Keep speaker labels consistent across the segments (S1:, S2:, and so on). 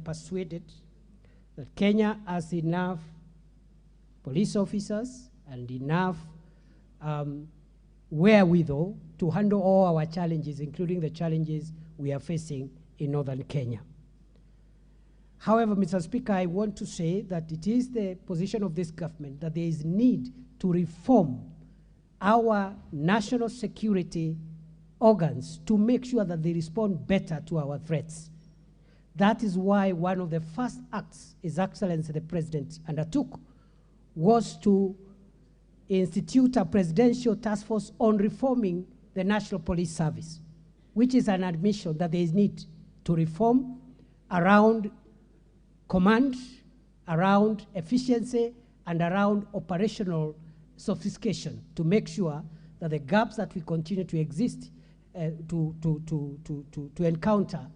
S1: persuaded that Kenya has enough police officers and enough wherewithal to handle all our challenges, including the challenges we are facing in northern Kenya. However, Mr. Speaker, I want to say that it is the position of this government that there is need to reform our national security organs to make sure that they respond better to our threats. That is why one of the first acts His Excellency the President undertook was to institute a presidential task force on reforming the National Police Service, which is an admission that there is need to reform around command, around efficiency, and around operational sophistication to make sure that the gaps that we continue to exist, to encounter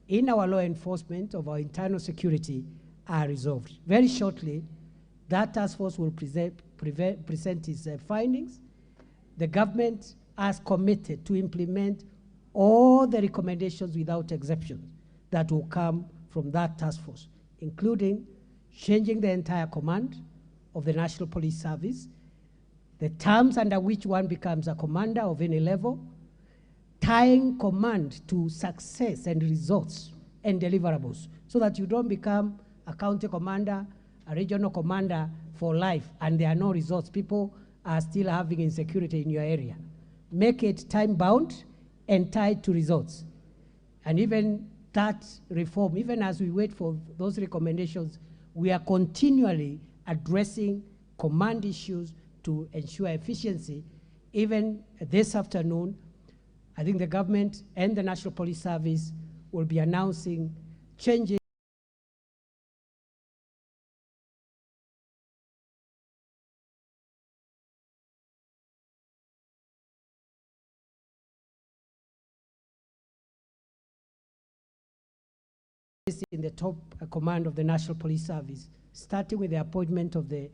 S1: in our law enforcement of our internal security are resolved. Very shortly, that task force will present its findings. The government has committed to implement all the recommendations without exception that will come from that task force, including changing the entire command of the National Police Service, the terms under which one becomes a commander of any level, tying command to success and results and deliverables, so that you don't become a county commander, a regional commander for life, and there are no results. People are still having insecurity in your area. Make it time-bound and tied to results. And even that reform, even as we wait for those recommendations, we are continually addressing command issues to ensure efficiency. Even this afternoon, I think the government and the National Police Service will be announcing changes in the top command of the National Police Service, starting with the appointment of the